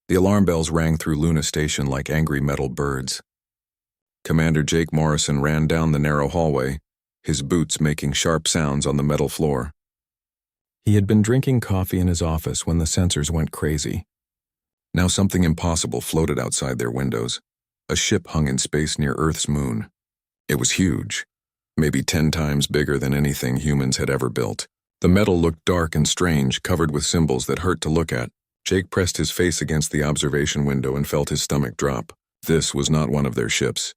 The alarm bells rang through Luna Station like angry metal birds. Commander Jake Morrison ran down the narrow hallway, his boots making sharp sounds on the metal floor. He had been drinking coffee in his office when the sensors went crazy. Now something impossible floated outside their windows. A ship hung in space near Earth's moon. It was huge, maybe 10 times bigger than anything humans had ever built. The metal looked dark and strange, covered with symbols that hurt to look at. Jake pressed his face against the observation window and felt his stomach drop. This was not one of their ships.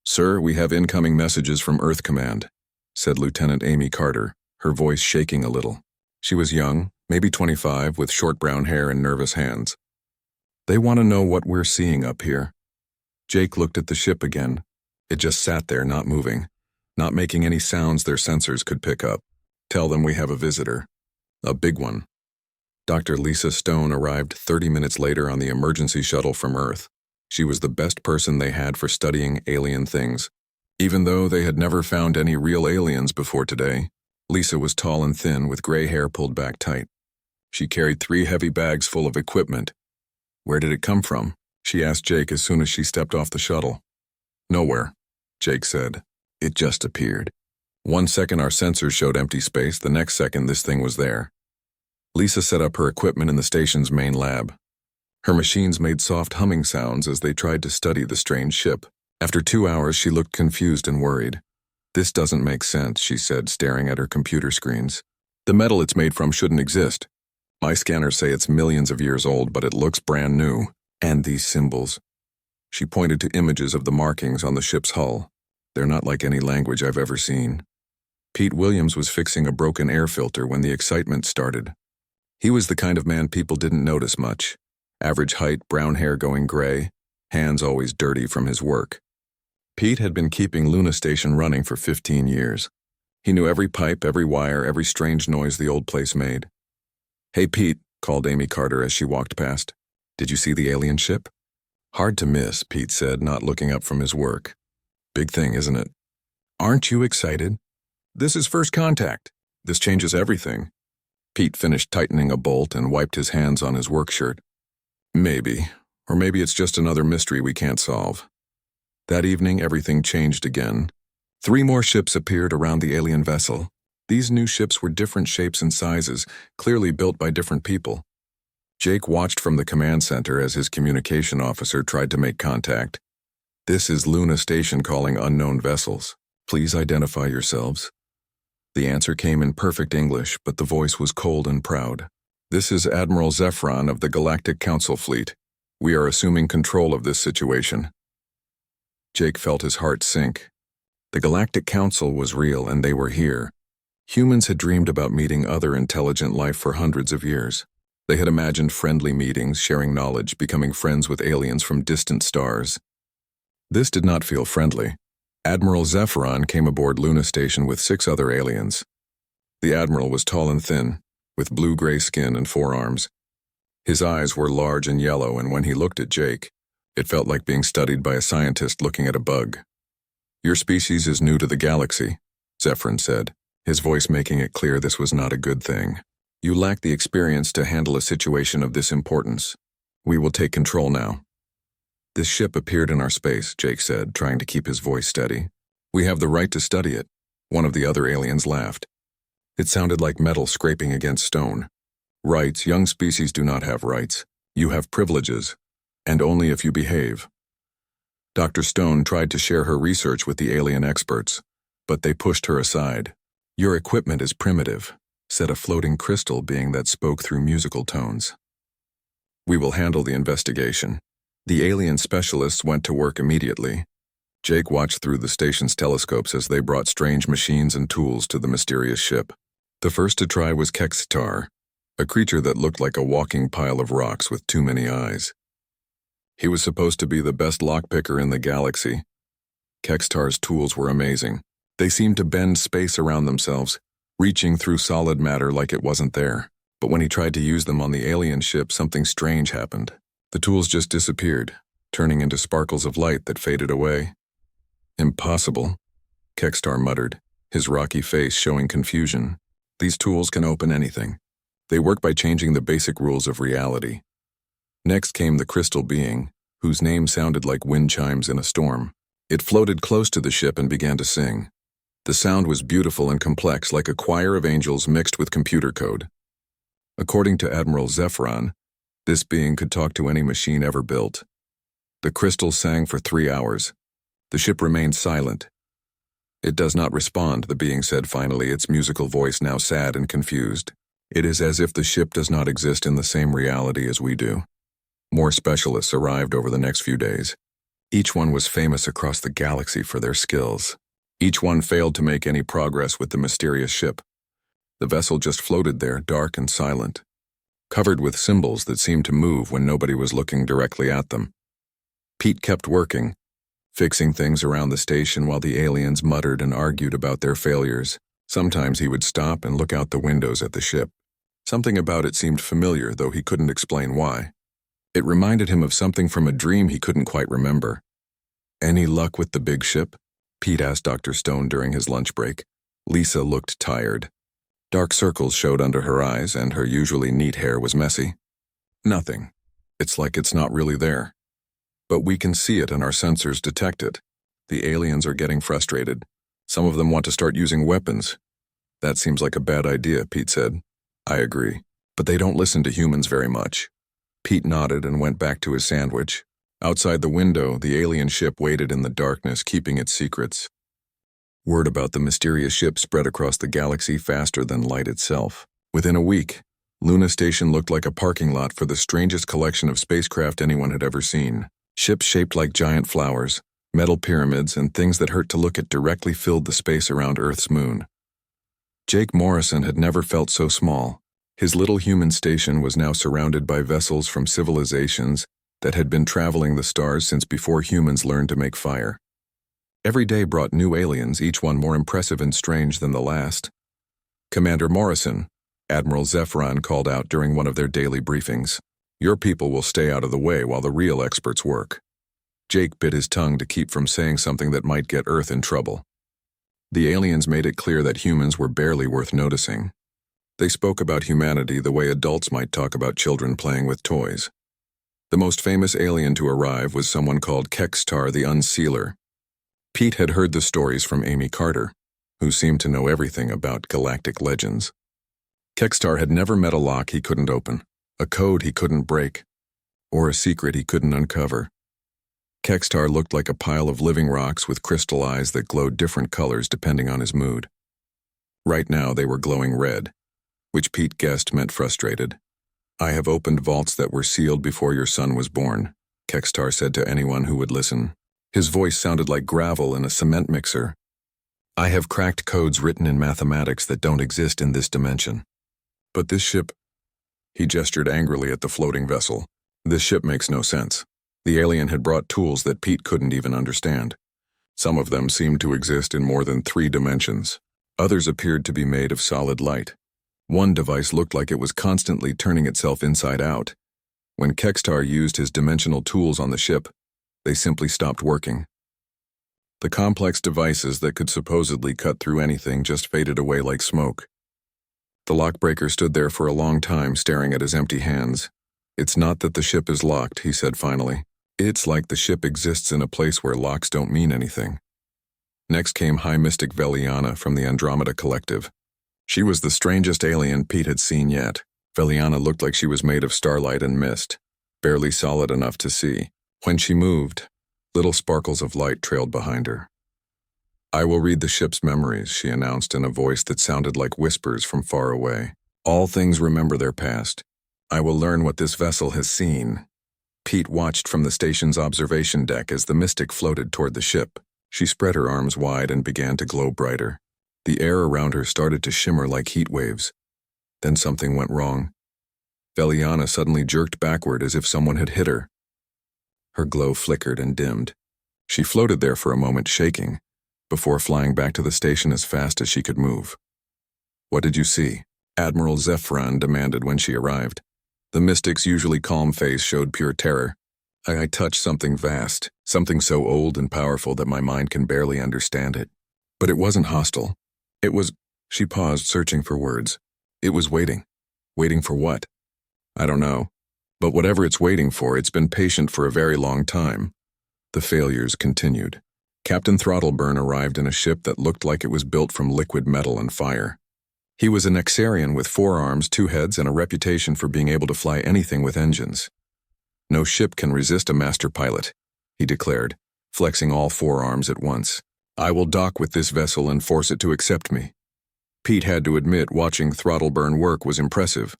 "Sir, we have incoming messages from Earth Command," said Lieutenant Amy Carter, her voice shaking a little. She was young, maybe 25, with short brown hair and nervous hands. "They want to know what we're seeing up here." Jake looked at the ship again. It just sat there, not moving, not making any sounds their sensors could pick up. "Tell them we have a visitor. A big one." Dr. Lisa Stone arrived 30 minutes later on the emergency shuttle from Earth. She was the best person they had for studying alien things. Even though they had never found any real aliens before today, Lisa was tall and thin with gray hair pulled back tight. She carried 3 heavy bags full of equipment. "Where did it come from?" she asked Jake as soon as she stepped off the shuttle. "Nowhere," Jake said. "It just appeared. One second our sensors showed empty space, the next second this thing was there." Lisa set up her equipment in the station's main lab. Her machines made soft humming sounds as they tried to study the strange ship. After 2 hours, she looked confused and worried. "This doesn't make sense," she said, staring at her computer screens. "The metal it's made from shouldn't exist. My scanners say it's millions of years old, but it looks brand new. And these symbols." She pointed to images of the markings on the ship's hull. "They're not like any language I've ever seen." Pete Williams was fixing a broken air filter when the excitement started. He was the kind of man people didn't notice much. Average height, brown hair going gray, hands always dirty from his work. Pete had been keeping Luna Station running for 15 years. He knew every pipe, every wire, every strange noise the old place made. "Hey, Pete," called Amy Carter as she walked past. "Did you see the alien ship?" "Hard to miss," Pete said, not looking up from his work. "Big thing, isn't it?" "Aren't you excited?" "This is first contact. This changes everything." Pete finished tightening a bolt and wiped his hands on his work shirt. "Maybe. Or maybe it's just another mystery we can't solve." That evening, everything changed again. 3 more ships appeared around the alien vessel. These new ships were different shapes and sizes, clearly built by different people. Jake watched from the command center as his communication officer tried to make contact. "This is Luna Station calling unknown vessels. Please identify yourselves." The answer came in perfect English, but the voice was cold and proud. "This is Admiral Zephron of the Galactic Council Fleet. We are assuming control of this situation." Jake felt his heart sink. The Galactic Council was real, and they were here. Humans had dreamed about meeting other intelligent life for hundreds of years. They had imagined friendly meetings, sharing knowledge, becoming friends with aliens from distant stars. This did not feel friendly. Admiral Zephron came aboard Luna Station with 6 other aliens. The Admiral was tall and thin, with blue-gray skin and forearms. His eyes were large and yellow, and when he looked at Jake, it felt like being studied by a scientist looking at a bug. "Your species is new to the galaxy," Zephron said, his voice making it clear this was not a good thing. "You lack the experience to handle a situation of this importance. We will take control now." "This ship appeared in our space," Jake said, trying to keep his voice steady. "We have the right to study it." One of the other aliens laughed. It sounded like metal scraping against stone. "Rights, young species do not have rights. You have privileges, and only if you behave." Dr. Stone tried to share her research with the alien experts, but they pushed her aside. "Your equipment is primitive," said a floating crystal being that spoke through musical tones. "We will handle the investigation." The alien specialists went to work immediately. Jake watched through the station's telescopes as they brought strange machines and tools to the mysterious ship. The first to try was Kextar, a creature that looked like a walking pile of rocks with too many eyes. He was supposed to be the best lockpicker in the galaxy. Kextar's tools were amazing. They seemed to bend space around themselves, reaching through solid matter like it wasn't there. But when he tried to use them on the alien ship, something strange happened. The tools just disappeared, turning into sparkles of light that faded away. "Impossible," Kextar muttered, his rocky face showing confusion. "These tools can open anything. They work by changing the basic rules of reality." Next came the crystal being, whose name sounded like wind chimes in a storm. It floated close to the ship and began to sing. The sound was beautiful and complex, like a choir of angels mixed with computer code. According to Admiral Zephyron, this being could talk to any machine ever built. The crystal sang for 3 hours. The ship remained silent. "It does not respond," the being said finally, its musical voice now sad and confused. "It is as if the ship does not exist in the same reality as we do." More specialists arrived over the next few days. Each one was famous across the galaxy for their skills. Each one failed to make any progress with the mysterious ship. The vessel just floated there, dark and silent, covered with symbols that seemed to move when nobody was looking directly at them. Pete kept working, fixing things around the station while the aliens muttered and argued about their failures. Sometimes he would stop and look out the windows at the ship. Something about it seemed familiar, though he couldn't explain why. It reminded him of something from a dream he couldn't quite remember. "Any luck with the big ship?" Pete asked Dr. Stone during his lunch break. Lisa looked tired. Dark circles showed under her eyes, and her usually neat hair was messy. "Nothing. It's like it's not really there. But we can see it and our sensors detect it. The aliens are getting frustrated. Some of them want to start using weapons." "That seems like a bad idea," Pete said. "I agree. But they don't listen to humans very much." Pete nodded and went back to his sandwich. Outside the window, the alien ship waited in the darkness, keeping its secrets. Word about the mysterious ship spread across the galaxy faster than light itself. Within a week, Luna Station looked like a parking lot for the strangest collection of spacecraft anyone had ever seen. Ships shaped like giant flowers, metal pyramids, and things that hurt to look at directly filled the space around Earth's moon. Jake Morrison had never felt so small. His little human station was now surrounded by vessels from civilizations that had been traveling the stars since before humans learned to make fire. Every day brought new aliens, each one more impressive and strange than the last. "Commander Morrison," Admiral Zephyron called out during one of their daily briefings, "your people will stay out of the way while the real experts work." Jake bit his tongue to keep from saying something that might get Earth in trouble. The aliens made it clear that humans were barely worth noticing. They spoke about humanity the way adults might talk about children playing with toys. The most famous alien to arrive was someone called Kextar the Unsealer. Pete had heard the stories from Amy Carter, who seemed to know everything about galactic legends. Kextar had never met a lock he couldn't open, a code he couldn't break, or a secret he couldn't uncover. Kextar looked like a pile of living rocks with crystal eyes that glowed different colors depending on his mood. Right now they were glowing red, which Pete guessed meant frustrated. "I have opened vaults that were sealed before your son was born," Kextar said to anyone who would listen. His voice sounded like gravel in a cement mixer. "I have cracked codes written in mathematics that don't exist in this dimension. But this ship..." He gestured angrily at the floating vessel. "This ship makes no sense." The alien had brought tools that Pete couldn't even understand. Some of them seemed to exist in more than 3 dimensions. Others appeared to be made of solid light. One device looked like it was constantly turning itself inside out. When Kextar used his dimensional tools on the ship, they simply stopped working. The complex devices that could supposedly cut through anything just faded away like smoke. The lockbreaker stood there for a long time, staring at his empty hands. "It's not that the ship is locked," he said finally. "It's like the ship exists in a place where locks don't mean anything." Next came High Mystic Veliana from the Andromeda Collective. She was the strangest alien Pete had seen yet. Veliana looked like she was made of starlight and mist, barely solid enough to see. When she moved, little sparkles of light trailed behind her. "I will read the ship's memories," she announced in a voice that sounded like whispers from far away. "All things remember their past. I will learn what this vessel has seen." Pete watched from the station's observation deck as the mystic floated toward the ship. She spread her arms wide and began to glow brighter. The air around her started to shimmer like heat waves. Then something went wrong. Veliana suddenly jerked backward as if someone had hit her. Her glow flickered and dimmed. She floated there for a moment, shaking, before flying back to the station as fast as she could move. "What did you see?" Admiral Zephyron demanded when she arrived. The mystic's usually calm face showed pure terror. I touched something vast, something so old and powerful that my mind can barely understand it. But it wasn't hostile. It was..." She paused, searching for words. "It was waiting. Waiting for what?" "I don't know. But whatever it's waiting for, it's been patient for a very long time. The failures continued. Captain Throttleburn arrived in a ship that looked like it was built from liquid metal and fire. He was a Nexarian with 4 arms, 2 heads, and a reputation for being able to fly anything with engines. "No ship can resist a master pilot," he declared, flexing all 4 arms at once. "I will dock with this vessel and force it to accept me." Pete had to admit watching Throttleburn work was impressive.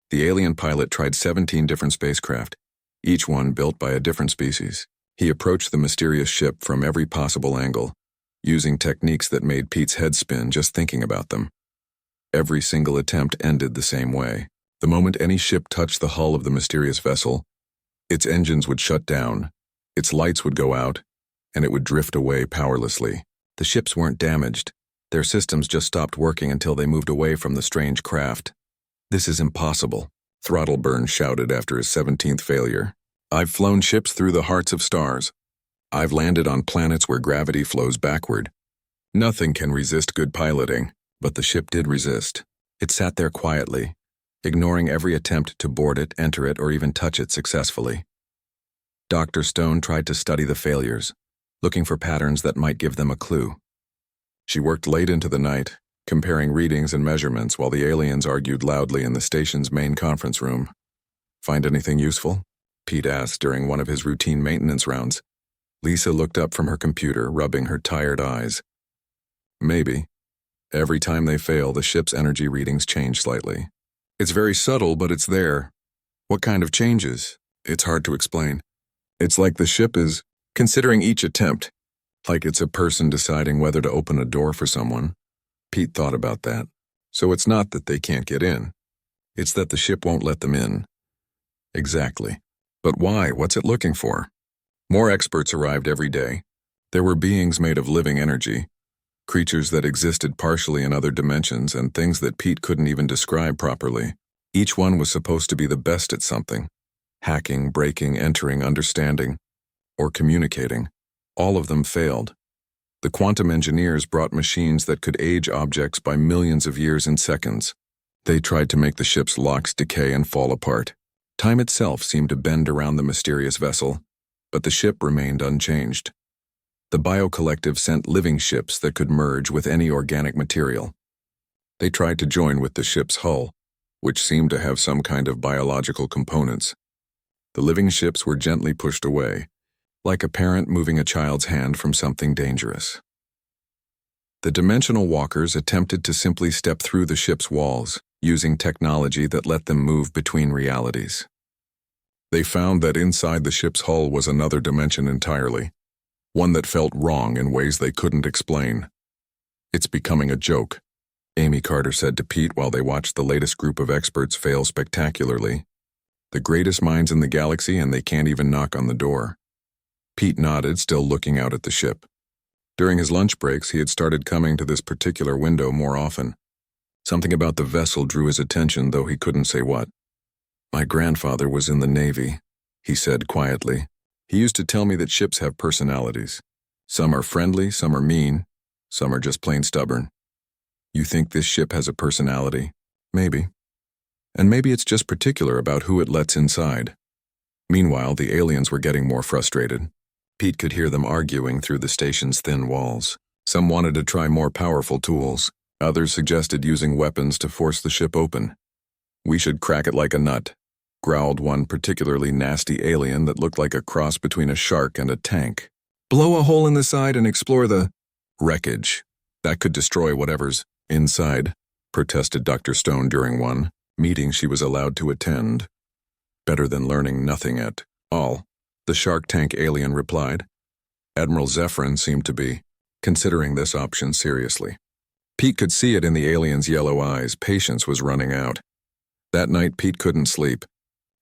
The alien pilot tried 17 different spacecraft, each one built by a different species. He approached the mysterious ship from every possible angle, using techniques that made Pete's head spin just thinking about them. Every single attempt ended the same way. The moment any ship touched the hull of the mysterious vessel, its engines would shut down, its lights would go out, and it would drift away powerlessly. The ships weren't damaged. Their systems just stopped working until they moved away from the strange craft. "This is impossible," Throttleburn shouted after his 17th failure. "I've flown ships through the hearts of stars. I've landed on planets where gravity flows backward. Nothing can resist good piloting." But the ship did resist. It sat there quietly, ignoring every attempt to board it, enter it, or even touch it successfully. Dr. Stone tried to study the failures, looking for patterns that might give them a clue. She worked late into the night, comparing readings and measurements while the aliens argued loudly in the station's main conference room. "Find anything useful?" Pete asked during one of his routine maintenance rounds. Lisa looked up from her computer, rubbing her tired eyes. "Maybe. Every time they fail, the ship's energy readings change slightly. It's very subtle, but it's there." "What kind of changes?" "It's hard to explain. It's like the ship is considering each attempt, like it's a person deciding whether to open a door for someone." Pete thought about that. "So it's not that they can't get in. It's that the ship won't let them in." "Exactly. But why? What's it looking for?" More experts arrived every day. There were beings made of living energy, creatures that existed partially in other dimensions, and things that Pete couldn't even describe properly. Each one was supposed to be the best at something: hacking, breaking, entering, understanding, or communicating. All of them failed. The quantum engineers brought machines that could age objects by millions of years in seconds. They tried to make the ship's locks decay and fall apart. Time itself seemed to bend around the mysterious vessel, but the ship remained unchanged. The Bio-Collective sent living ships that could merge with any organic material. They tried to join with the ship's hull, which seemed to have some kind of biological components. The living ships were gently pushed away, like a parent moving a child's hand from something dangerous. The dimensional walkers attempted to simply step through the ship's walls, using technology that let them move between realities. They found that inside the ship's hull was another dimension entirely, one that felt wrong in ways they couldn't explain. "It's becoming a joke," Amy Carter said to Pete while they watched the latest group of experts fail spectacularly. "The greatest minds in the galaxy, and they can't even knock on the door." Pete nodded, still looking out at the ship. During his lunch breaks, he had started coming to this particular window more often. Something about the vessel drew his attention, though he couldn't say what. "My grandfather was in the Navy," he said quietly. "He used to tell me that ships have personalities. Some are friendly, some are mean, some are just plain stubborn. You think this ship has a personality? Maybe. And maybe it's just particular about who it lets inside." Meanwhile, the aliens were getting more frustrated. Pete could hear them arguing through the station's thin walls. Some wanted to try more powerful tools. Others suggested using weapons to force the ship open. "We should crack it like a nut," growled one particularly nasty alien that looked like a cross between a shark and a tank. "Blow a hole in the side and explore the wreckage. That could destroy whatever's inside," protested Dr. Stone during one meeting she was allowed to attend. "Better than learning nothing at all," the shark tank alien replied. Admiral Zephyrin seemed to be considering this option seriously. Pete could see it in the alien's yellow eyes. Patience was running out. That night, Pete couldn't sleep.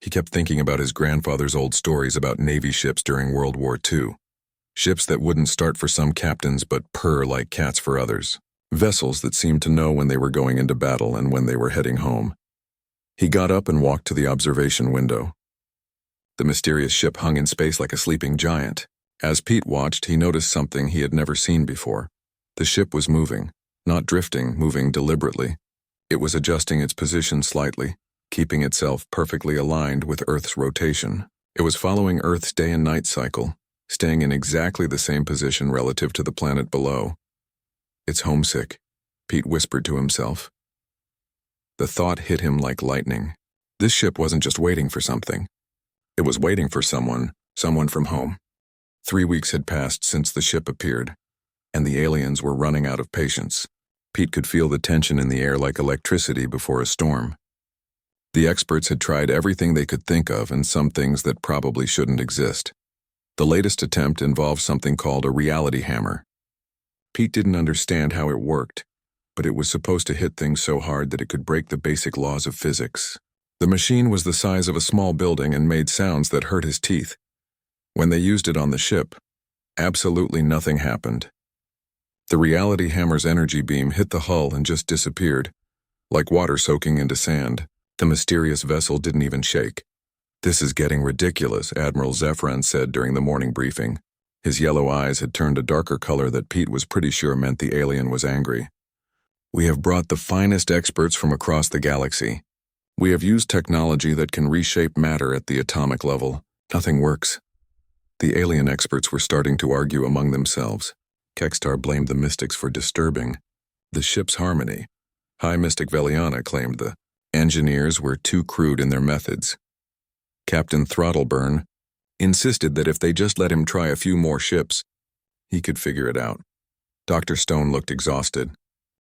He kept thinking about his grandfather's old stories about Navy ships during World War II. Ships that wouldn't start for some captains but purr like cats for others. Vessels that seemed to know when they were going into battle and when they were heading home. He got up and walked to the observation window. The mysterious ship hung in space like a sleeping giant. As Pete watched, he noticed something he had never seen before. The ship was moving, not drifting, moving deliberately. It was adjusting its position slightly, keeping itself perfectly aligned with Earth's rotation. It was following Earth's day and night cycle, staying in exactly the same position relative to the planet below. "It's homesick," Pete whispered to himself. The thought hit him like lightning. This ship wasn't just waiting for something. It was waiting for someone from home. 3 weeks had passed since the ship appeared, and the aliens were running out of patience. Pete could feel the tension in the air like electricity before a storm. The experts had tried everything they could think of and some things that probably shouldn't exist. The latest attempt involved something called a reality hammer. Pete didn't understand how it worked, but it was supposed to hit things so hard that it could break the basic laws of physics. The machine was the size of a small building and made sounds that hurt his teeth. When they used it on the ship, absolutely nothing happened. The reality hammer's energy beam hit the hull and just disappeared, like water soaking into sand. The mysterious vessel didn't even shake. "This is getting ridiculous," Admiral Zefran said during the morning briefing. His yellow eyes had turned a darker color that Pete was pretty sure meant the alien was angry. "We have brought the finest experts from across the galaxy. We have used technology that can reshape matter at the atomic level. Nothing works." The alien experts were starting to argue among themselves. Kekstar blamed the mystics for disturbing the ship's harmony. High Mystic Veliana claimed the engineers were too crude in their methods. Captain Throttleburn insisted that if they just let him try a few more ships, he could figure it out. Dr. Stone looked exhausted.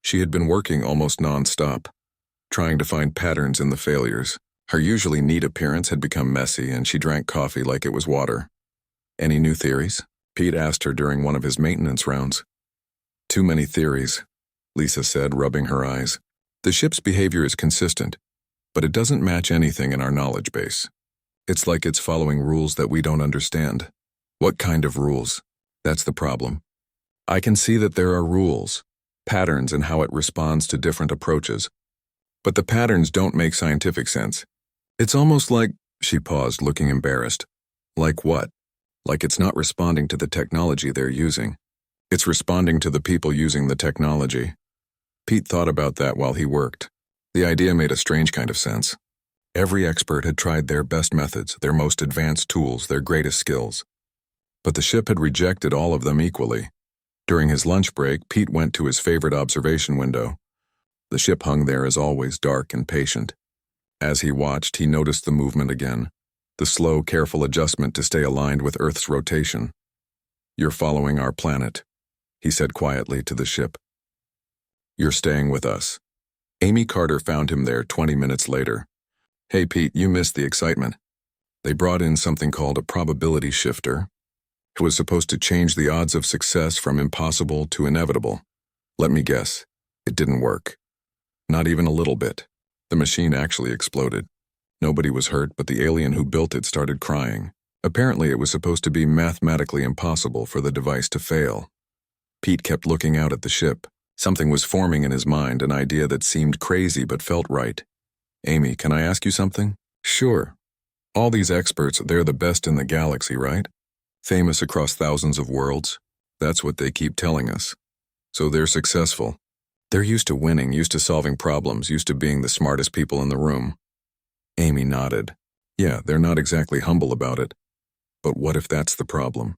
She had been working almost non-stop, trying to find patterns in the failures. Her usually neat appearance had become messy, and she drank coffee like it was water. "Any new theories?" Pete asked her during one of his maintenance rounds. "Too many theories," Lisa said, rubbing her eyes. "The ship's behavior is consistent, but it doesn't match anything in our knowledge base. It's like it's following rules that we don't understand." "What kind of rules?" "That's the problem. I can see that there are rules, patterns in how it responds to different approaches, but the patterns don't make scientific sense. It's almost like—" She paused, looking embarrassed. "Like what?" "Like it's not responding to the technology they're using. It's responding to the people using the technology." Pete thought about that while he worked. The idea made a strange kind of sense. Every expert had tried their best methods, their most advanced tools, their greatest skills. But the ship had rejected all of them equally. During his lunch break, Pete went to his favorite observation window. The ship hung there as always, dark and patient. As he watched, he noticed the movement again, the slow, careful adjustment to stay aligned with Earth's rotation. "You're following our planet," he said quietly to the ship. "You're staying with us." Amy Carter found him there 20 minutes later. "Hey Pete, you missed the excitement. They brought in something called a probability shifter. It was supposed to change the odds of success from impossible to inevitable. Let me guess, it didn't work. Not even a little bit. The machine actually exploded. Nobody was hurt, but the alien who built it started crying. Apparently it was supposed to be mathematically impossible for the device to fail." Pete kept looking out at the ship. Something was forming in his mind, an idea that seemed crazy but felt right. "Amy, can I ask you something?" "Sure. All these experts, they're the best in the galaxy, right? Famous across thousands of worlds. That's what they keep telling us. So they're successful. They're used to winning, used to solving problems, used to being the smartest people in the room." Amy nodded. "Yeah, they're not exactly humble about it. But what if that's the problem?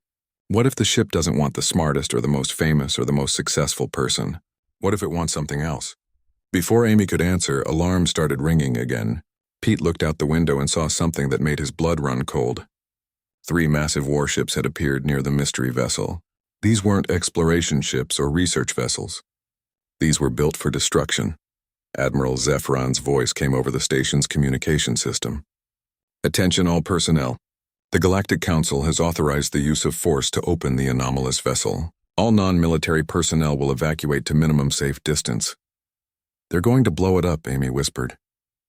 What if the ship doesn't want the smartest or the most famous or the most successful person? What if it wants something else?" Before Amy could answer, alarms started ringing again. Pete looked out the window and saw something that made his blood run cold. 3 massive warships had appeared near the mystery vessel. These weren't exploration ships or research vessels. These were built for destruction. Admiral Zefran's voice came over the station's communication system. "Attention all personnel. The Galactic Council has authorized the use of force to open the anomalous vessel. All non-military personnel will evacuate to minimum safe distance." "They're going to blow it up," Amy whispered.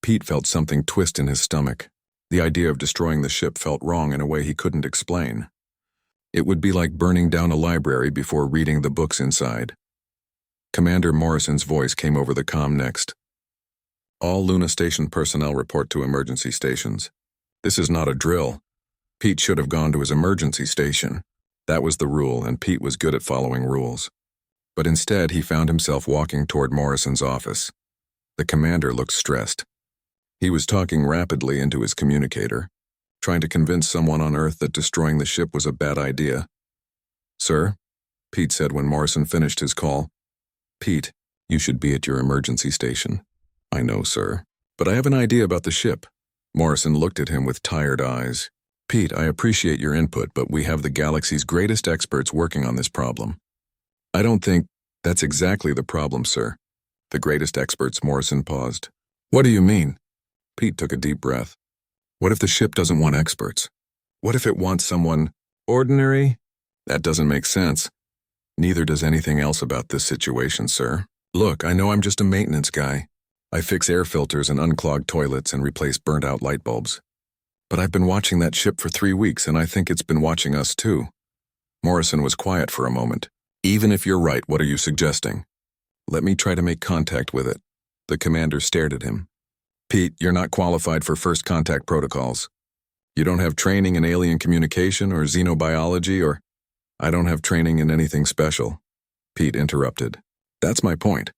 Pete felt something twist in his stomach. The idea of destroying the ship felt wrong in a way he couldn't explain. It would be like burning down a library before reading the books inside. Commander Morrison's voice came over the comm next. "All Luna Station personnel report to emergency stations. This is not a drill." Pete should have gone to his emergency station. That was the rule, and Pete was good at following rules. But instead, he found himself walking toward Morrison's office. The commander looked stressed. He was talking rapidly into his communicator, trying to convince someone on Earth that destroying the ship was a bad idea. "Sir?" Pete said when Morrison finished his call. "Pete, you should be at your emergency station." "I know, sir. But I have an idea about the ship." Morrison looked at him with tired eyes. "Pete, I appreciate your input, but we have the galaxy's greatest experts working on this problem." "I don't think that's exactly the problem, sir." "The greatest experts," Morrison paused. "What do you mean?" Pete took a deep breath. "What if the ship doesn't want experts? What if it wants someone ordinary? That doesn't make sense. Neither does anything else about this situation, sir. Look, I know I'm just a maintenance guy. I fix air filters and unclog toilets and replace burnt-out light bulbs. But I've been watching that ship for 3 weeks, and I think it's been watching us too." Morrison was quiet for a moment. "Even if you're right, what are you suggesting?" "Let me try to make contact with it." The commander stared at him. "Pete, you're not qualified for first contact protocols. You don't have training in alien communication or xenobiology or—" "I don't have training in anything special," Pete interrupted. "That's my point."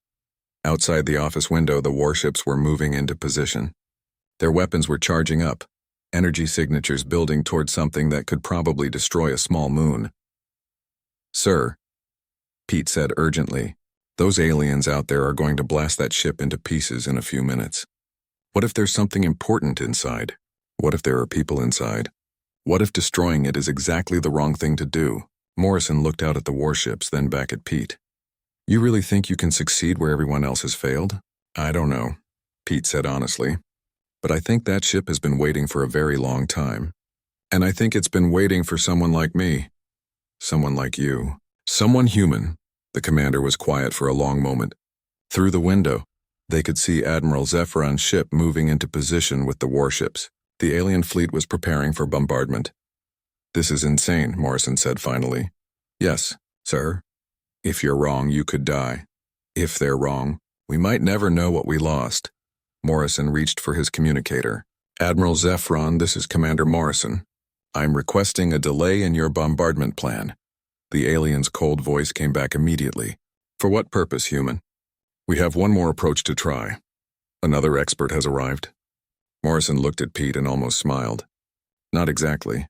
Outside the office window, the warships were moving into position. Their weapons were charging up, energy signatures building toward something that could probably destroy a small moon. "Sir," Pete said urgently, "those aliens out there are going to blast that ship into pieces in a few minutes. What if there's something important inside? What if there are people inside? What if destroying it is exactly the wrong thing to do?" Morrison looked out at the warships, then back at Pete. "You really think you can succeed where everyone else has failed?" "I don't know," Pete said honestly. "But I think that ship has been waiting for a very long time. And I think it's been waiting for someone like me. Someone like you. Someone human." The commander was quiet for a long moment. Through the window, they could see Admiral Zephron's ship moving into position with the warships. The alien fleet was preparing for bombardment. "This is insane," Morrison said finally. "Yes, sir. If you're wrong, you could die. If they're wrong, we might never know what we lost." Morrison reached for his communicator. "Admiral Zephron, this is Commander Morrison. I'm requesting a delay in your bombardment plan." The alien's cold voice came back immediately. "For what purpose, human?" "We have one more approach to try. Another expert has arrived." Morrison looked at Pete and almost smiled. "Not exactly."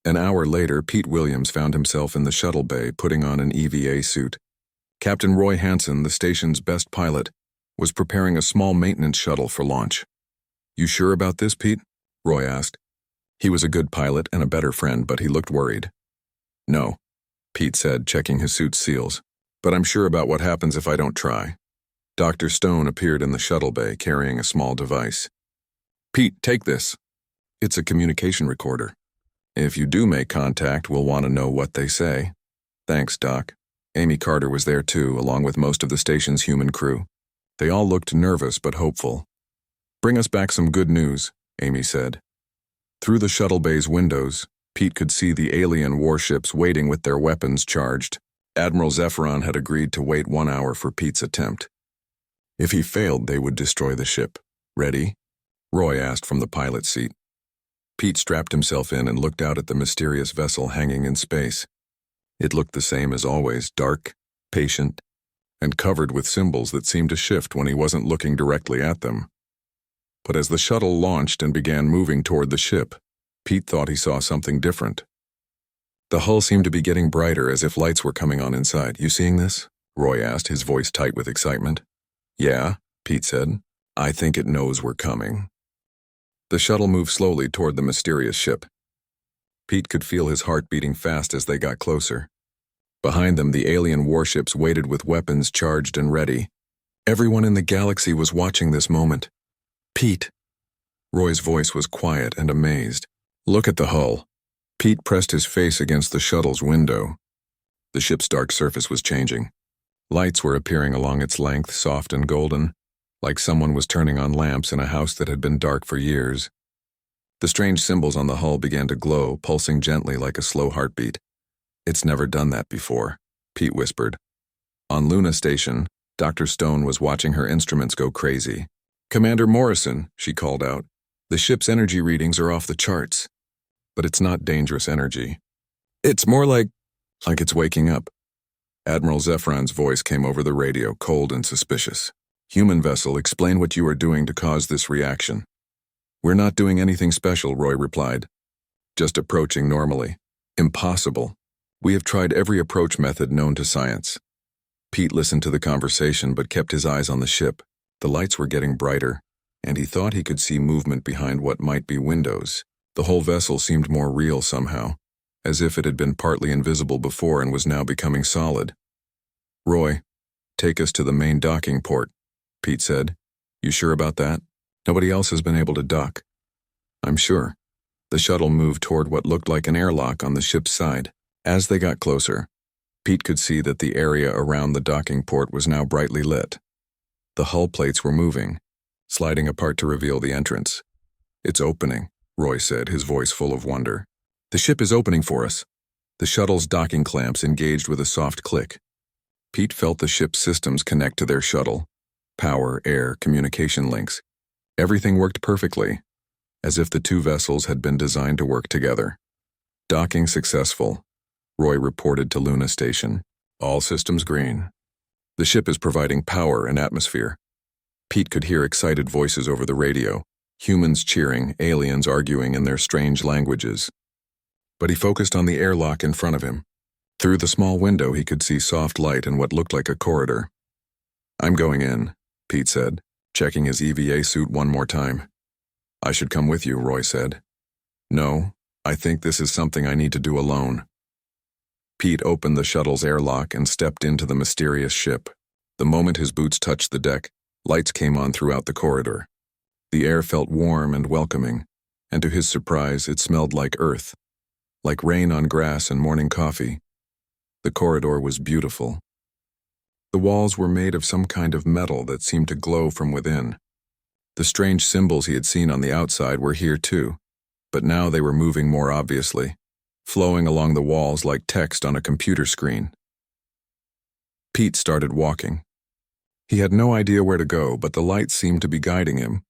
An hour later, Pete Williams found himself in the shuttle bay putting on an EVA suit. Captain Roy Hansen, the station's best pilot, was preparing a small maintenance shuttle for launch. "You sure about this, Pete?" Roy asked. He was a good pilot and a better friend, but he looked worried. "No," Pete said, checking his suit's seals. "But I'm sure about what happens if I don't try." Dr. Stone appeared in the shuttle bay carrying a small device. "Pete, take this. It's a communication recorder. If you do make contact, we'll want to know what they say." "Thanks, Doc." Amy Carter was there too, along with most of the station's human crew. They all looked nervous but hopeful. "Bring us back some good news," Amy said. Through the shuttle bay's windows, Pete could see the alien warships waiting with their weapons charged. Admiral Zephron had agreed to wait 1 hour for Pete's attempt. If he failed, they would destroy the ship. "Ready?" Roy asked from the pilot's seat. Pete strapped himself in and looked out at the mysterious vessel hanging in space. It looked the same as always, dark, patient, and covered with symbols that seemed to shift when he wasn't looking directly at them. But as the shuttle launched and began moving toward the ship, Pete thought he saw something different. The hull seemed to be getting brighter, as if lights were coming on inside. "You seeing this?" Roy asked, his voice tight with excitement. "Yeah," Pete said. "I think it knows we're coming." The shuttle moved slowly toward the mysterious ship. Pete could feel his heart beating fast as they got closer. Behind them, the alien warships waited with weapons charged and ready. Everyone in the galaxy was watching this moment. "Pete." Roy's voice was quiet and amazed. "Look at the hull." Pete pressed his face against the shuttle's window. The ship's dark surface was changing. Lights were appearing along its length, soft and golden, like someone was turning on lamps in a house that had been dark for years. The strange symbols on the hull began to glow, pulsing gently like a slow heartbeat. "It's never done that before," Pete whispered. On Luna Station, Dr. Stone was watching her instruments go crazy. "Commander Morrison," she called out, "the ship's energy readings are off the charts. But it's not dangerous energy. It's more like it's waking up." Admiral Zephron's voice came over the radio, cold and suspicious. "Human vessel, explain what you are doing to cause this reaction." We're not doing anything special, Roy replied. Just approaching normally. Impossible. We have tried every approach method known to science. Pete listened to the conversation but kept his eyes on the ship. The lights were getting brighter, and he thought he could see movement behind what might be windows. The whole vessel seemed more real somehow, as if it had been partly invisible before and was now becoming solid. Roy, take us to the main docking port, Pete said. You sure about that? Nobody else has been able to dock. I'm sure. The shuttle moved toward what looked like an airlock on the ship's side. As they got closer, Pete could see that the area around the docking port was now brightly lit. The hull plates were moving, sliding apart to reveal the entrance. It's opening, Roy said, his voice full of wonder. The ship is opening for us. The shuttle's docking clamps engaged with a soft click. Pete felt the ship's systems connect to their shuttle. Power, air, communication links. Everything worked perfectly, as if the two vessels had been designed to work together. Docking successful, Roy reported to Luna Station. All systems green. The ship is providing power and atmosphere. Pete could hear excited voices over the radio, humans cheering, aliens arguing in their strange languages. But he focused on the airlock in front of him. Through the small window he could see soft light in what looked like a corridor. I'm going in, Pete said, checking his EVA suit one more time. I should come with you, Roy said. No, I think this is something I need to do alone. Pete opened the shuttle's airlock and stepped into the mysterious ship. The moment his boots touched the deck, lights came on throughout the corridor. The air felt warm and welcoming, and to his surprise, it smelled like earth, like rain on grass and morning coffee. The corridor was beautiful. The walls were made of some kind of metal that seemed to glow from within. The strange symbols he had seen on the outside were here too, but now they were moving more obviously, flowing along the walls like text on a computer screen. Pete started walking. He had no idea where to go, but the lights seemed to be guiding him.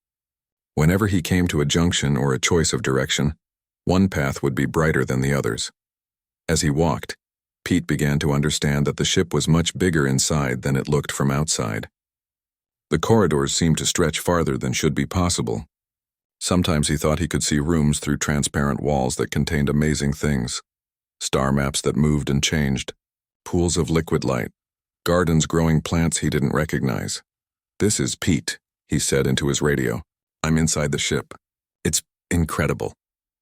Whenever he came to a junction or a choice of direction, one path would be brighter than the others. As he walked, Pete began to understand that the ship was much bigger inside than it looked from outside. The corridors seemed to stretch farther than should be possible. Sometimes he thought he could see rooms through transparent walls that contained amazing things. Star maps that moved and changed. Pools of liquid light. Gardens growing plants he didn't recognize. This is Pete, he said into his radio. I'm inside the ship. It's incredible.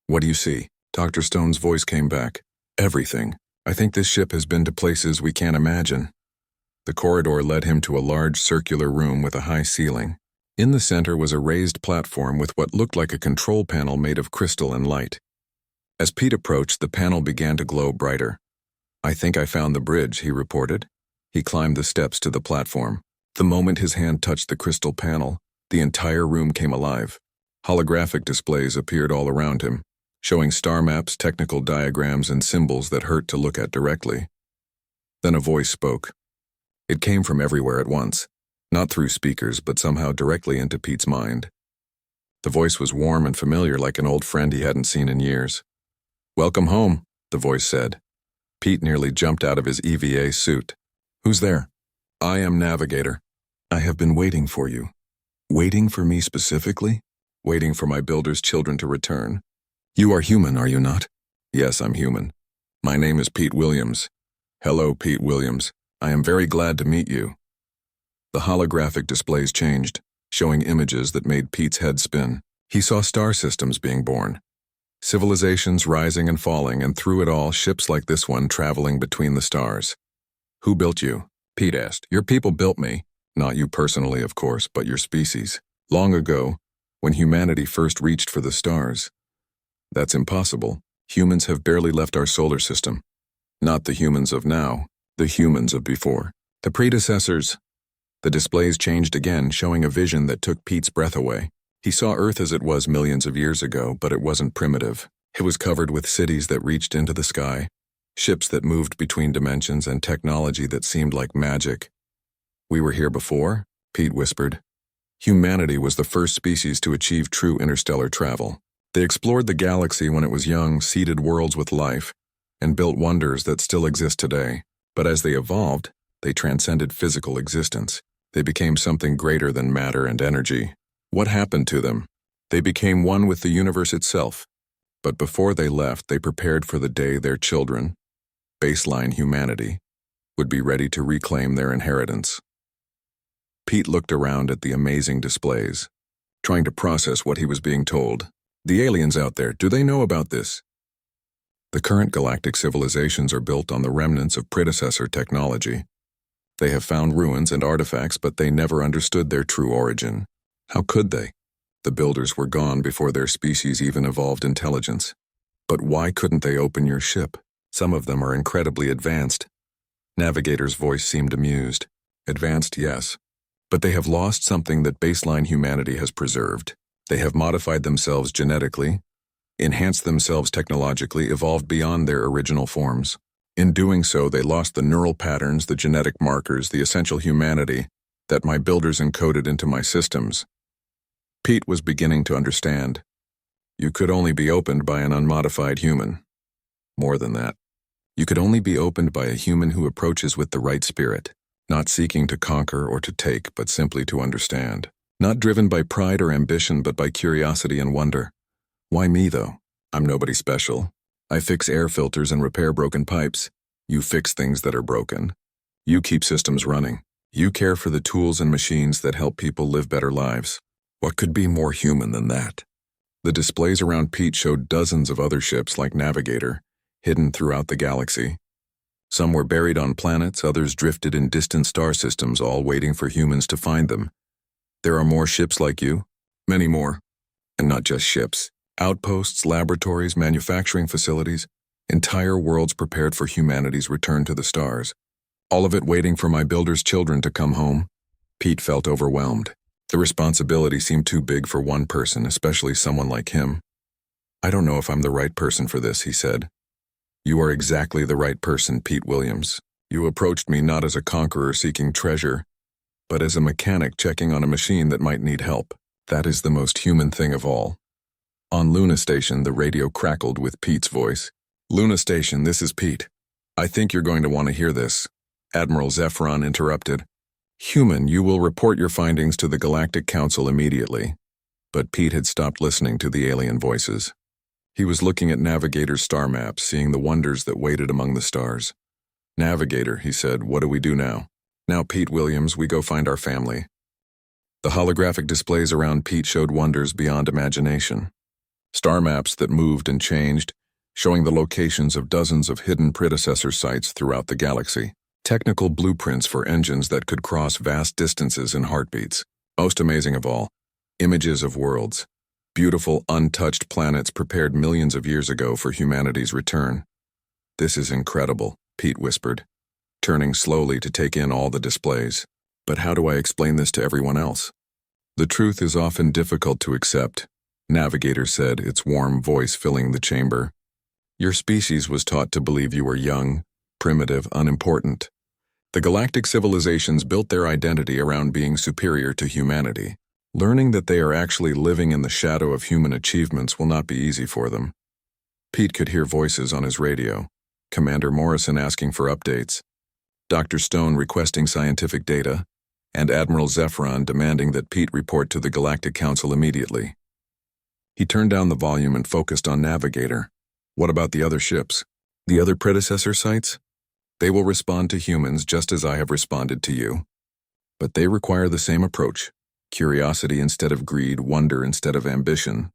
What do you see? Dr. Stone's voice came back. Everything. I think this ship has been to places we can't imagine. The corridor led him to a large circular room with a high ceiling. In the center was a raised platform with what looked like a control panel made of crystal and light. As Pete approached, the panel began to glow brighter. I think I found the bridge, he reported. He climbed the steps to the platform. The moment his hand touched the crystal panel, the entire room came alive. Holographic displays appeared all around him, showing star maps, technical diagrams, and symbols that hurt to look at directly. Then a voice spoke. It came from everywhere at once, not through speakers, but somehow directly into Pete's mind. The voice was warm and familiar, like an old friend he hadn't seen in years. Welcome home, the voice said. Pete nearly jumped out of his EVA suit. Who's there? I am Navigator. I have been waiting for you. Waiting for me specifically? Waiting for my builder's children to return. You are human, are you not? Yes, I'm human. My name is Pete Williams. Hello, Pete Williams. I am very glad to meet you. The holographic displays changed, showing images that made Pete's head spin. He saw star systems being born. Civilizations rising and falling, and through it all, ships like this one traveling between the stars. Who built you? Pete asked. Your people built me. Not you personally, of course, but your species. Long ago, when humanity first reached for the stars. That's impossible. Humans have barely left our solar system. Not the humans of now, the humans of before. The predecessors. The displays changed again, showing a vision that took Pete's breath away. He saw Earth as it was millions of years ago, but it wasn't primitive. It was covered with cities that reached into the sky, ships that moved between dimensions, and technology that seemed like magic. We were here before, Pete whispered. Humanity was the first species to achieve true interstellar travel. They explored the galaxy when it was young, seeded worlds with life, and built wonders that still exist today. But as they evolved, they transcended physical existence. They became something greater than matter and energy. What happened to them? They became one with the universe itself. But before they left, they prepared for the day their children, baseline humanity, would be ready to reclaim their inheritance. Pete looked around at the amazing displays, trying to process what he was being told. The aliens out there, do they know about this? The current galactic civilizations are built on the remnants of predecessor technology. They have found ruins and artifacts, but they never understood their true origin. How could they? The builders were gone before their species even evolved intelligence. But why couldn't they open your ship? Some of them are incredibly advanced. Navigator's voice seemed amused. Advanced, yes. But they have lost something that baseline humanity has preserved. They have modified themselves genetically, enhanced themselves technologically, evolved beyond their original forms. In doing so, they lost the neural patterns, the genetic markers, the essential humanity that my builders encoded into my systems. Pete was beginning to understand. You could only be opened by an unmodified human. More than that, you could only be opened by a human who approaches with the right spirit, not seeking to conquer or to take, but simply to understand. Not driven by pride or ambition, but by curiosity and wonder. Why me, though? I'm nobody special. I fix air filters and repair broken pipes. You fix things that are broken. You keep systems running. You care for the tools and machines that help people live better lives. What could be more human than that? The displays around Pete showed dozens of other ships like Navigator, hidden throughout the galaxy. Some were buried on planets, others drifted in distant star systems, all waiting for humans to find them. There are more ships like you, many more, and not just ships. Outposts, laboratories, manufacturing facilities, entire worlds prepared for humanity's return to the stars. All of it waiting for my builder's children to come home. Pete felt overwhelmed. The responsibility seemed too big for one person, especially someone like him. I don't know if I'm the right person for this, he said. You are exactly the right person, Pete Williams. You approached me not as a conqueror seeking treasure, but as a mechanic checking on a machine that might need help. That is the most human thing of all. On Luna Station, the radio crackled with Pete's voice. Luna Station, this is Pete. I think you're going to want to hear this. Admiral Zephron interrupted. Human, you will report your findings to the Galactic Council immediately. But Pete had stopped listening to the alien voices. He was looking at Navigator's star maps, seeing the wonders that waited among the stars. Navigator, he said, what do we do now? Now, Pete Williams, we go find our family. The holographic displays around Pete showed wonders beyond imagination. Star maps that moved and changed, showing the locations of dozens of hidden predecessor sites throughout the galaxy. Technical blueprints for engines that could cross vast distances in heartbeats. Most amazing of all, images of worlds. Beautiful, untouched planets prepared millions of years ago for humanity's return. This is incredible, Pete whispered, turning slowly to take in all the displays. But how do I explain this to everyone else? The truth is often difficult to accept, Navigator said, its warm voice filling the chamber. Your species was taught to believe you were young, primitive, unimportant. The galactic civilizations built their identity around being superior to humanity. Learning that they are actually living in the shadow of human achievements will not be easy for them. Pete could hear voices on his radio, Commander Morrison asking for updates, Dr. Stone requesting scientific data, and Admiral Zephron demanding that Pete report to the Galactic Council immediately. He turned down the volume and focused on Navigator. What about the other ships? The other predecessor sites? They will respond to humans just as I have responded to you. But they require the same approach. Curiosity instead of greed, wonder instead of ambition.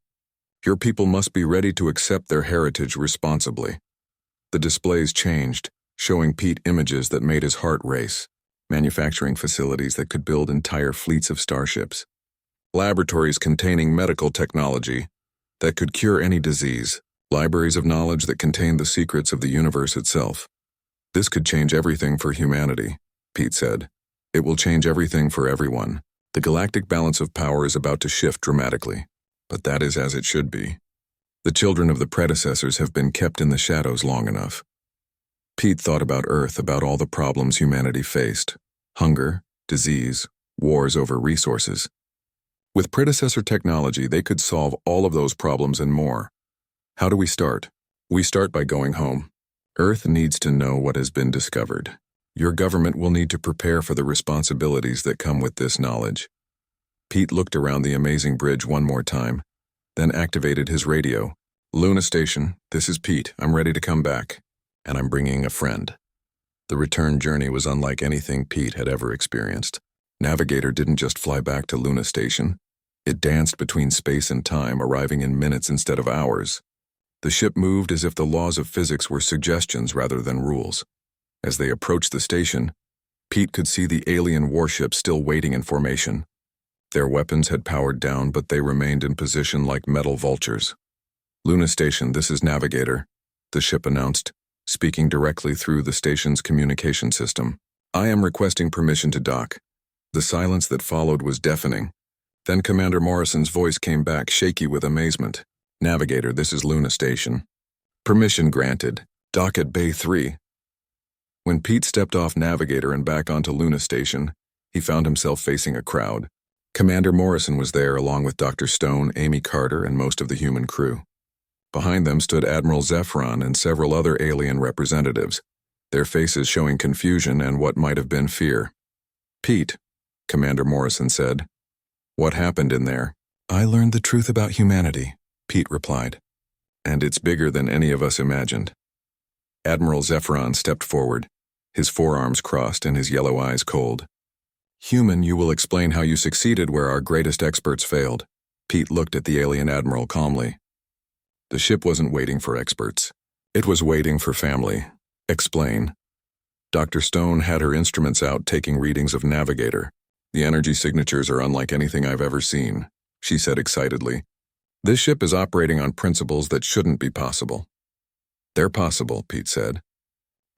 Your people must be ready to accept their heritage responsibly. The displays changed, showing Pete images that made his heart race. Manufacturing facilities that could build entire fleets of starships. Laboratories containing medical technology that could cure any disease. Libraries of knowledge that contained the secrets of the universe itself. This could change everything for humanity, Pete said. It will change everything for everyone. The galactic balance of power is about to shift dramatically, but that is as it should be. The children of the predecessors have been kept in the shadows long enough. Pete thought about Earth, about all the problems humanity faced. Hunger, disease, wars over resources. With predecessor technology, they could solve all of those problems and more. How do we start? We start by going home. Earth needs to know what has been discovered. Your government will need to prepare for the responsibilities that come with this knowledge. Pete looked around the amazing bridge one more time, then activated his radio. "Luna Station, this is Pete. I'm ready to come back. And I'm bringing a friend." The return journey was unlike anything Pete had ever experienced. Navigator didn't just fly back to Luna Station. It danced between space and time, arriving in minutes instead of hours. The ship moved as if the laws of physics were suggestions rather than rules. As they approached the station, Pete could see the alien warships still waiting in formation. Their weapons had powered down, but they remained in position like metal vultures. "Luna Station, this is Navigator," the ship announced, speaking directly through the station's communication system. "I am requesting permission to dock." The silence that followed was deafening. Then Commander Morrison's voice came back, shaky with amazement. "Navigator, this is Luna Station. Permission granted. Dock at Bay 3. When Pete stepped off Navigator and back onto Luna Station, he found himself facing a crowd. Commander Morrison was there along with Dr. Stone, Amy Carter, and most of the human crew. Behind them stood Admiral Zephron and several other alien representatives, their faces showing confusion and what might have been fear. "Pete," Commander Morrison said, "what happened in there?" "I learned the truth about humanity," Pete replied. "And it's bigger than any of us imagined." Admiral Zephron stepped forward, his forearms crossed and his yellow eyes cold. "Human, you will explain how you succeeded where our greatest experts failed." Pete looked at the alien admiral calmly. The ship wasn't waiting for experts. It was waiting for family. "Explain." Dr. Stone had her instruments out taking readings of Navigator. "The energy signatures are unlike anything I've ever seen," she said excitedly. "This ship is operating on principles that shouldn't be possible." "They're possible," Pete said.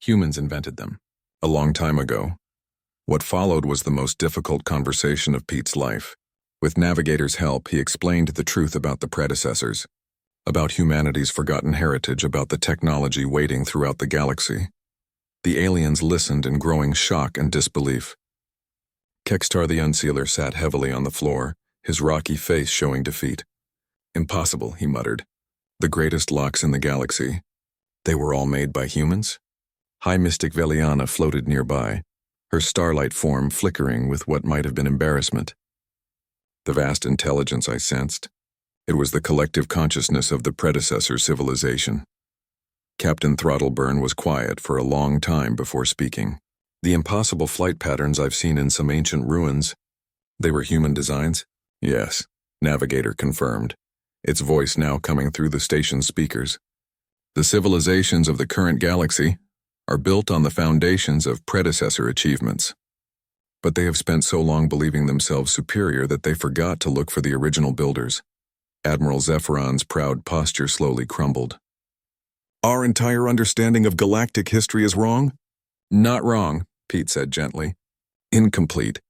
"Humans invented them. A long time ago." What followed was the most difficult conversation of Pete's life. With Navigator's help, he explained the truth about the predecessors, about humanity's forgotten heritage, about the technology waiting throughout the galaxy. The aliens listened in growing shock and disbelief. Kextar the Unsealer sat heavily on the floor, his rocky face showing defeat. "Impossible," he muttered. "The greatest locks in the galaxy. They were all made by humans?" High Mystic Veliana floated nearby, her starlight form flickering with what might have been embarrassment. "The vast intelligence I sensed. It was the collective consciousness of the predecessor civilization." Captain Throttleburn was quiet for a long time before speaking. "The impossible flight patterns I've seen in some ancient ruins, they were human designs?" "Yes," Navigator confirmed, its voice now coming through the station's speakers. "The civilizations of the current galaxy are built on the foundations of predecessor achievements. But they have spent so long believing themselves superior that they forgot to look for the original builders." Admiral Zephron's proud posture slowly crumbled. "Our entire understanding of galactic history is wrong?" "Not wrong," Pete said gently. "Incomplete.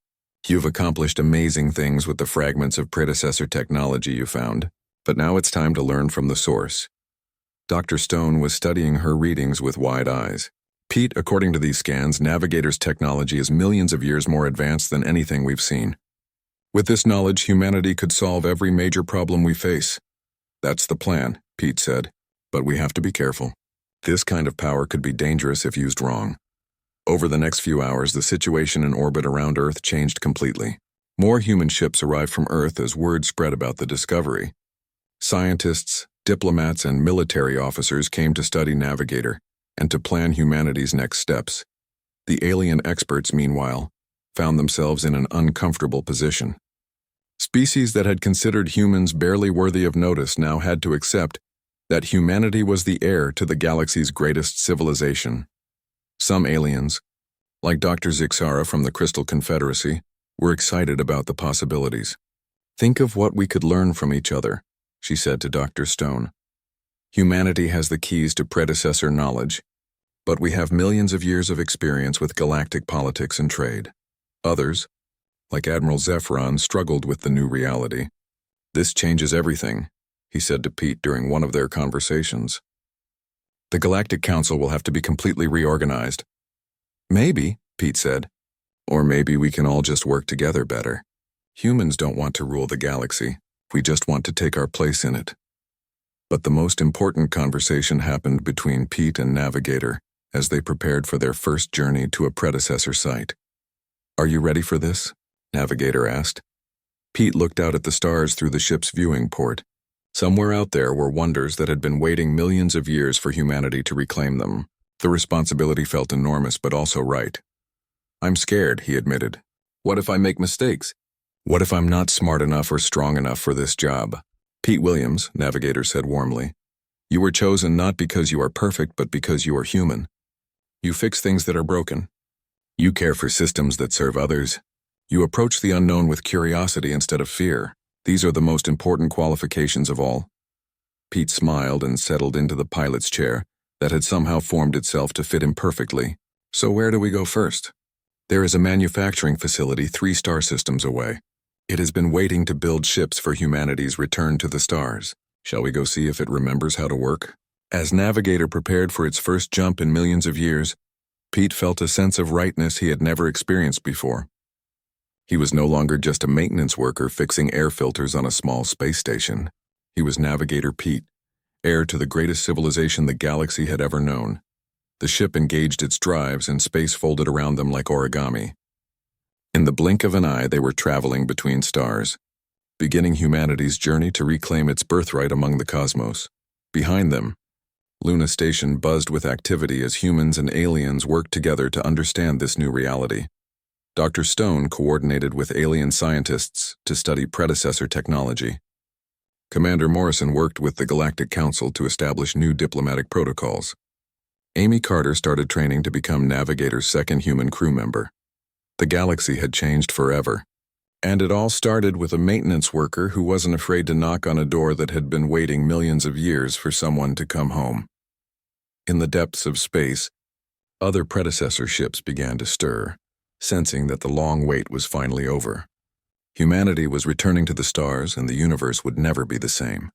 You've accomplished amazing things with the fragments of predecessor technology you found, but now it's time to learn from the source." Dr. Stone was studying her readings with wide eyes. "Pete, according to these scans, Navigator's technology is millions of years more advanced than anything we've seen. With this knowledge, humanity could solve every major problem we face." "That's the plan," Pete said, "but we have to be careful. This kind of power could be dangerous if used wrong." Over the next few hours, the situation in orbit around Earth changed completely. More human ships arrived from Earth as word spread about the discovery. Scientists, diplomats, and military officers came to study Navigator and to plan humanity's next steps. The alien experts, meanwhile, found themselves in an uncomfortable position. Species that had considered humans barely worthy of notice now had to accept that humanity was the heir to the galaxy's greatest civilization. Some aliens, like Dr. Zixara from the Crystal Confederacy, were excited about the possibilities. "Think of what we could learn from each other," she said to Dr. Stone. "Humanity has the keys to predecessor knowledge, but we have millions of years of experience with galactic politics and trade. Others, like Admiral Zephron, struggled with the new reality. This changes everything," he said to Pete during one of their conversations. "The Galactic Council will have to be completely reorganized." "Maybe," Pete said. "Or maybe we can all just work together better. Humans don't want to rule the galaxy. We just want to take our place in it." But the most important conversation happened between Pete and Navigator as they prepared for their first journey to a predecessor site. "Are you ready for this?" Navigator asked. Pete looked out at the stars through the ship's viewing port. Somewhere out there were wonders that had been waiting millions of years for humanity to reclaim them. The responsibility felt enormous but also right. "I'm scared," he admitted. "What if I make mistakes? What if I'm not smart enough or strong enough for this job?" "Pete Williams," Navigator said warmly, "you were chosen not because you are perfect but because you are human. You fix things that are broken. You care for systems that serve others. You approach the unknown with curiosity instead of fear. These are the most important qualifications of all." Pete smiled and settled into the pilot's chair that had somehow formed itself to fit him perfectly. "So where do we go first?" "There is a manufacturing facility 3 star systems away. It has been waiting to build ships for humanity's return to the stars. Shall we go see if it remembers how to work?" As Navigator prepared for its first jump in millions of years, Pete felt a sense of rightness he had never experienced before. He was no longer just a maintenance worker fixing air filters on a small space station. He was Navigator Pete, heir to the greatest civilization the galaxy had ever known. The ship engaged its drives and space folded around them like origami. In the blink of an eye, they were traveling between stars, beginning humanity's journey to reclaim its birthright among the cosmos. Behind them, Luna Station buzzed with activity as humans and aliens worked together to understand this new reality. Dr. Stone coordinated with alien scientists to study predecessor technology. Commander Morrison worked with the Galactic Council to establish new diplomatic protocols. Amy Carter started training to become Navigator's second human crew member. The galaxy had changed forever. And it all started with a maintenance worker who wasn't afraid to knock on a door that had been waiting millions of years for someone to come home. In the depths of space, other predecessor ships began to stir, sensing that the long wait was finally over. Humanity was returning to the stars and the universe would never be the same.